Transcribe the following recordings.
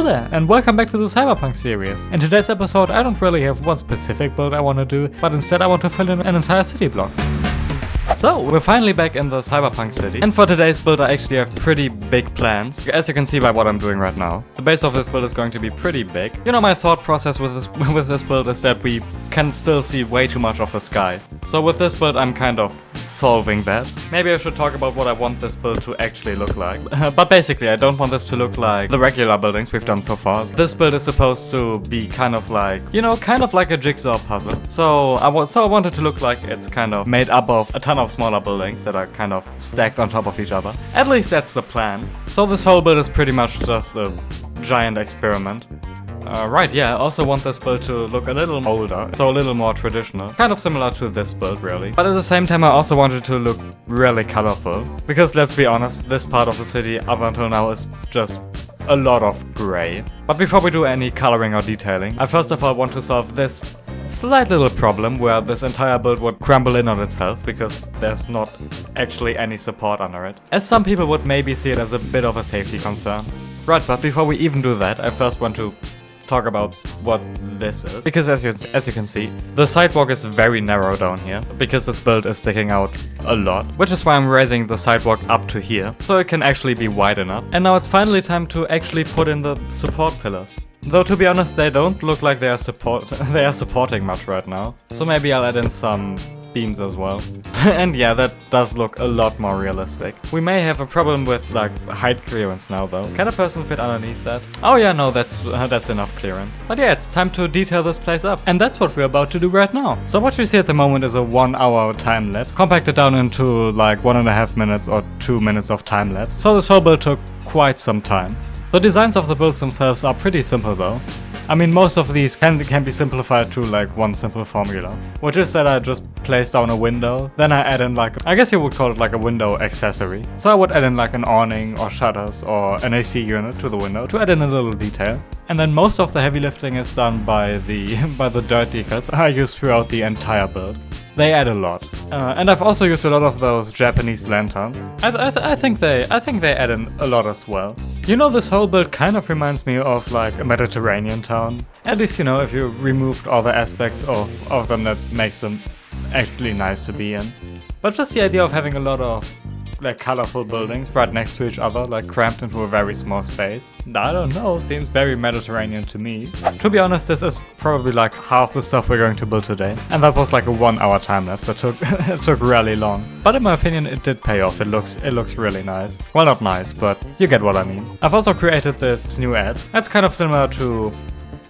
there, and welcome back to the Cyberpunk series. In today's episode, I don't really have one specific build I want to do, but instead I want to fill in an entire city block. So, we're finally back in the Cyberpunk city, and for today's build I actually have pretty big plans, as you can see by what I'm doing right now. The base of this build is going to be pretty big. You know, my thought process with this build is that we can still see way too much of the sky. So with this build I'm kind of solving that. Maybe I should talk about what I want this build to actually look like. But basically I don't want this to look like the regular buildings we've done so far. This build is supposed to be kind of like, you know, kind of like a jigsaw puzzle. So I want it to look like it's kind of made up of a ton of smaller buildings that are kind of stacked on top of each other. At least that's the plan. So this whole build is pretty much just a giant experiment. Right, yeah, I also want this build to look a little older, so a little more traditional. Kind of similar to this build, really. But at the same time, I also want it to look really colorful. Because let's be honest, this part of the city up until now is just a lot of gray. But before we do any coloring or detailing, I first of all want to solve this slight little problem where this entire build would crumble in on itself because there's not actually any support under it. As some people would maybe see it as a bit of a safety concern. Right, but before we even do that, I first want to talk about what this is. Because as you can see, the sidewalk is very narrow down here, because this build is sticking out a lot, which is why I'm raising the sidewalk up to here, so it can actually be wide enough. And now it's finally time to actually put in the support pillars. Though to be honest, they don't look like they are supporting much right now. So maybe I'll add in some beams as well. And yeah, that does look a lot more realistic. We may have a problem with like height clearance now though. Can a person fit underneath that? Oh yeah, no, that's enough clearance. But yeah, it's time to detail this place up. And that's what we're about to do right now. So what you see at the moment is a 1 hour time lapse, compacted down into like 1.5 minutes or 2 minutes of time lapse. So this whole build took quite some time. The designs of the builds themselves are pretty simple though. I mean, most of these can be simplified to like one simple formula, which is that I just place down a window, then I add in like, I guess you would call it like a window accessory. So I would add in like an awning or shutters or an AC unit to the window to add in a little detail. And then most of the heavy lifting is done by the dirt decals I use throughout the entire build. They add a lot. And I've also used a lot of those Japanese lanterns. I think they add in a lot as well. You know, this whole build kind of reminds me of like a Mediterranean town. At least, you know, if you removed all the aspects of them that makes them actually nice to be in. But just the idea of having a lot of like colorful buildings right next to each other, like cramped into a very small space. I don't know, seems very Mediterranean to me. To be honest, this is probably like half the stuff we're going to build today. And that was like a 1 hour time lapse that it took really long. But in my opinion, it did pay off. It looks really nice. Well, not nice, but you get what I mean. I've also created this new ad. That's kind of similar to,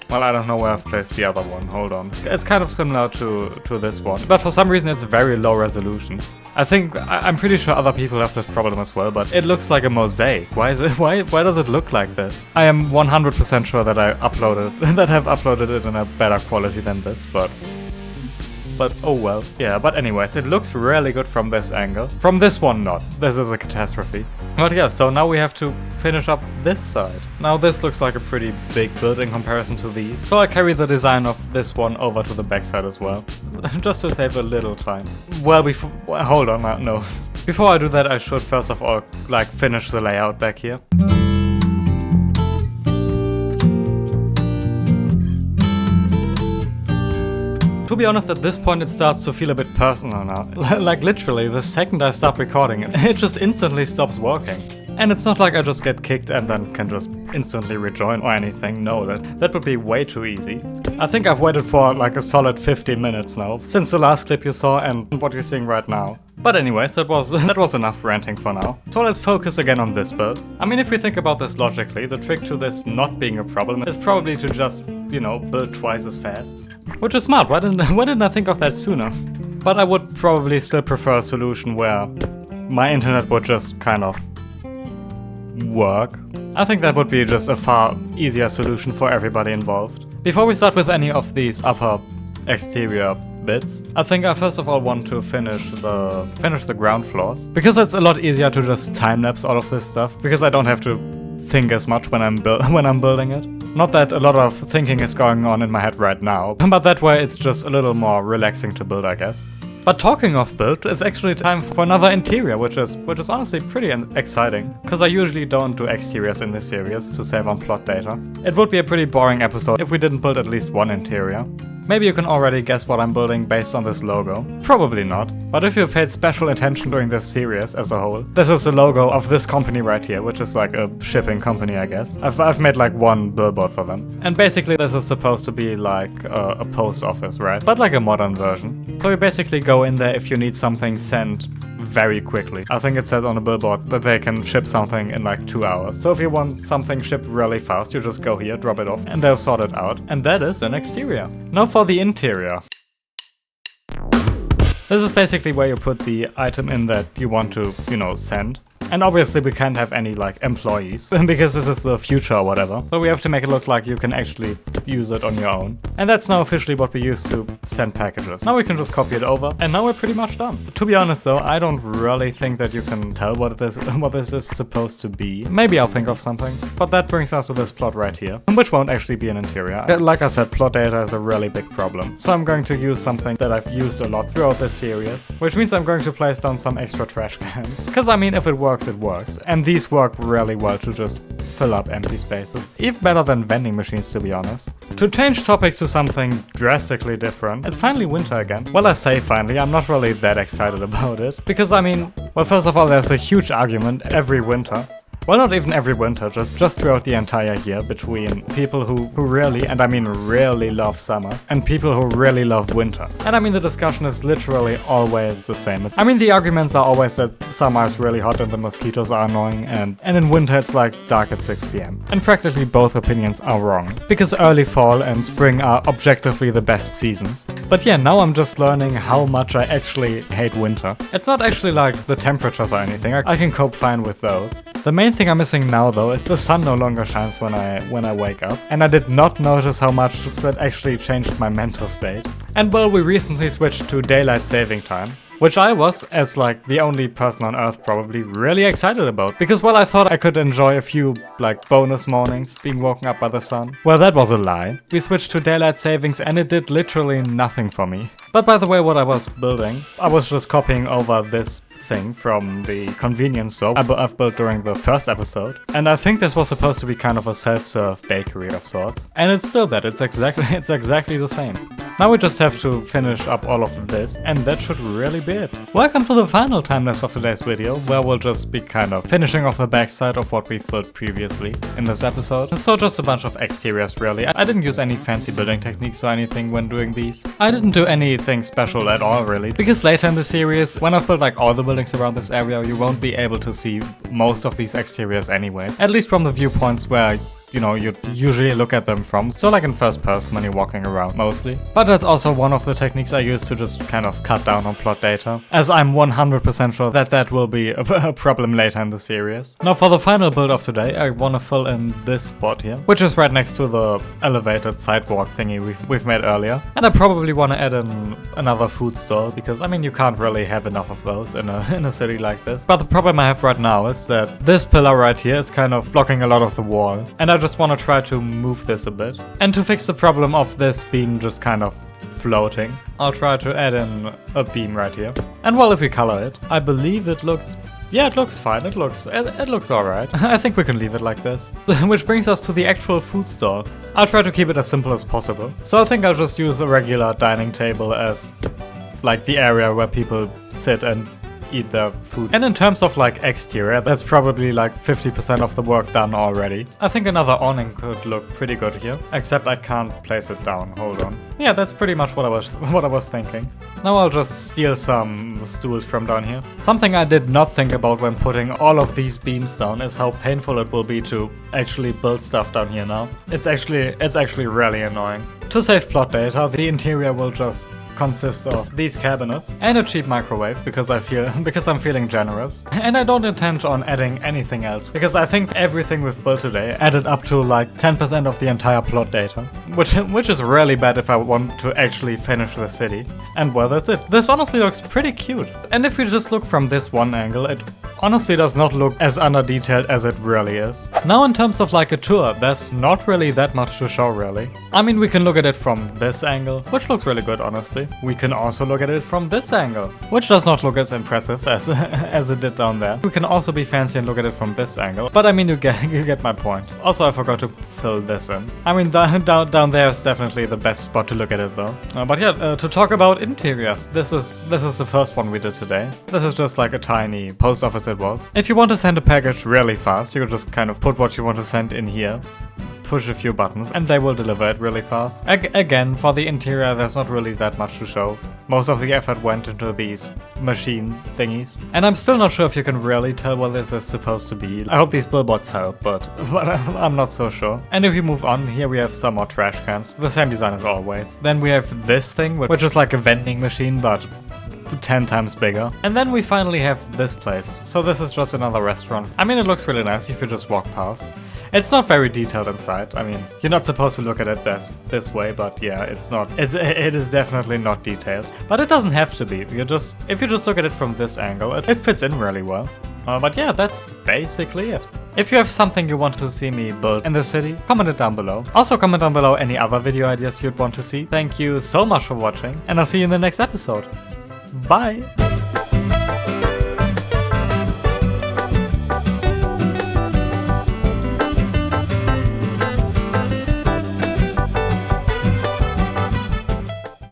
well, I don't know where I've placed the other one, hold on. It's kind of similar to this one, but for some reason it's very low resolution. I'm pretty sure other people have this problem as well, but it looks like a mosaic. Why does it look like this? I am 100% sure that I've uploaded it in a better quality than this, but oh well. Yeah, but anyways, it looks really good from this angle. From this one, not. This is a catastrophe. But yeah, so now we have to finish up this side. Now this looks like a pretty big build in comparison to these, so I carry the design of this one over to the backside as well. Just to save a little time. Well, hold on, no. Before I do that, I should first of all, like, finish the layout back here. To be honest, at this point it starts to feel a bit personal now. Like literally, the second I start recording it, it just instantly stops working. And it's not like I just get kicked and then can just instantly rejoin or anything. No, that would be way too easy. I think I've waited for like a solid 15 minutes now, since the last clip you saw and what you're seeing right now. But anyways, that was enough ranting for now. So let's focus again on this build. I mean, if we think about this logically, the trick to this not being a problem is probably to just, you know, build twice as fast. Which is smart, why didn't I think of that sooner? But I would probably still prefer a solution where my internet would just kind of work. I think that would be just a far easier solution for everybody involved. Before we start with any of these upper exterior bits, I think I first of all want to finish the ground floors. Because it's a lot easier to just time-lapse all of this stuff, because I don't have to think as much when I'm building it. Not that a lot of thinking is going on in my head right now, but that way it's just a little more relaxing to build, I guess. But talking of build, it's actually time for another interior, which is honestly pretty exciting. Because I usually don't do exteriors in this series to save on plot data. It would be a pretty boring episode if we didn't build at least one interior. Maybe you can already guess what I'm building based on this logo. Probably not. But if you paid special attention during this series as a whole, this is the logo of this company right here, which is like a shipping company, I guess. I've made like one billboard for them. And basically this is supposed to be like a post office, right? But like a modern version. So you basically go in there if you need something sent very quickly. I think it says on the billboard that they can ship something in like 2 hours. So if you want something shipped really fast, you just go here, drop it off, and they'll sort it out. And that is an exterior. Now for the interior. This is basically where you put the item in that you want to, send. And obviously we can't have any like employees because this is the future or whatever. But we have to make it look like you can actually use it on your own. And that's now officially what we use to send packages. Now we can just copy it over and now we're pretty much done. To be honest though, I don't really think that you can tell what this is supposed to be. Maybe I'll think of something. But that brings us to this plot right here, which won't actually be an interior. Like I said, plot data is a really big problem. So I'm going to use something that I've used a lot throughout this series, which means I'm going to place down some extra trash cans. Because I mean, if it works, it works. And these work really well to just fill up empty spaces. Even better than vending machines, to be honest. To change topics to something drastically different, it's finally winter again. Well, I say finally, I'm not really that excited about it. Because I mean, well, first of all, there's a huge argument every winter. Well, not even every winter, just throughout the entire year between people who really, and I mean really love summer, and people who really love winter. And I mean the discussion is literally always the same. I mean the arguments are always that summer is really hot and the mosquitoes are annoying, and in winter it's like dark at 6 p.m. And practically both opinions are wrong. Because early fall and spring are objectively the best seasons. But yeah, now I'm just learning how much I actually hate winter. It's not actually like the temperatures or anything, I can cope fine with those. The main thing I'm missing now though is the sun no longer shines when I wake up, and I did not notice how much that actually changed my mental state. And well, we recently switched to daylight saving time, which I was, as like the only person on Earth probably, really excited about. Because well, I thought I could enjoy a few like bonus mornings being woken up by the sun. Well, that was a lie. We switched to daylight savings and it did literally nothing for me. But by the way, what I was building, I was just copying over this thing from the convenience store I've built during the first episode. And I think this was supposed to be kind of a self-serve bakery of sorts. And it's still that, it's exactly the same. Now we just have to finish up all of this, and that should really be it. Welcome to the final time-lapse of today's video, where we'll just be kind of finishing off the backside of what we've built previously in this episode. So just a bunch of exteriors really. I didn't use any fancy building techniques or anything when doing these. I didn't do anything special at all really, because later in the series, when I've built like all the buildings around this area, you won't be able to see most of these exteriors anyways. At least from the viewpoints where you usually look at them from, so like in first person when you're walking around mostly. But that's also one of the techniques I use to just kind of cut down on plot data, as I'm 100% sure that will be a problem later in the series. Now for the final build of today, I want to fill in this spot here, which is right next to the elevated sidewalk thingy we've made earlier. And I probably want to add in another food stall, because I mean you can't really have enough of those in a city like this. But the problem I have right now is that this pillar right here is kind of blocking a lot of the wall, and I just want to try to move this a bit. And to fix the problem of this beam just kind of floating, I'll try to add in a beam right here. And well, if we color it, I believe it looks... yeah, it looks fine. It looks alright. I think we can leave it like this. Which brings us to the actual food stall. I'll try to keep it as simple as possible. So I think I'll just use a regular dining table as like the area where people sit and eat their food. And in terms of like exterior, that's probably like 50% of the work done already. I think another awning could look pretty good here, except I can't place it down. Hold on. Yeah, that's pretty much what I was thinking. Now I'll just steal some stools from down here. Something I did not think about when putting all of these beams down is how painful it will be to actually build stuff down here now. It's actually really annoying. To save plot data, the interior will just consist of these cabinets and a cheap microwave because I'm feeling generous. And I don't intend on adding anything else, because I think everything we've built today added up to like 10% of the entire plot data, which is really bad if I want to actually finish the city. And well, that's it. This honestly looks pretty cute. And if we just look from this one angle, it honestly does not look as under-detailed as it really is. Now in terms of like a tour, there's not really that much to show really. I mean, we can look at it from this angle, which looks really good honestly. We can also look at it from this angle, which does not look as impressive as as it did down there. We can also be fancy and look at it from this angle, but I mean, you get my point. Also, I forgot to fill this in. I mean, down there is definitely the best spot to look at it though. But yeah, to talk about interiors, this is the first one we did today. This is just like a tiny post office it was. If you want to send a package really fast, you can just kind of put what you want to send in here, push a few buttons, and they will deliver it really fast. Again, for the interior, there's not really that much to show. Most of the effort went into these machine thingies. And I'm still not sure if you can really tell what this is supposed to be. I hope these billboards help, but I'm not so sure. And if we move on, here we have some more trash cans. The same design as always. Then we have this thing, which is like a vending machine, but 10 times bigger. And then we finally have this place. So this is just another restaurant. I mean, it looks really nice if you just walk past. It's not very detailed inside. I mean, you're not supposed to look at it this way, but yeah, it's not. It is definitely not detailed. But it doesn't have to be. If you just look at it from this angle, it fits in really well. But yeah, that's basically it. If you have something you want to see me build in the city, comment it down below. Also comment down below any other video ideas you'd want to see. Thank you so much for watching, and I'll see you in the next episode. Bye!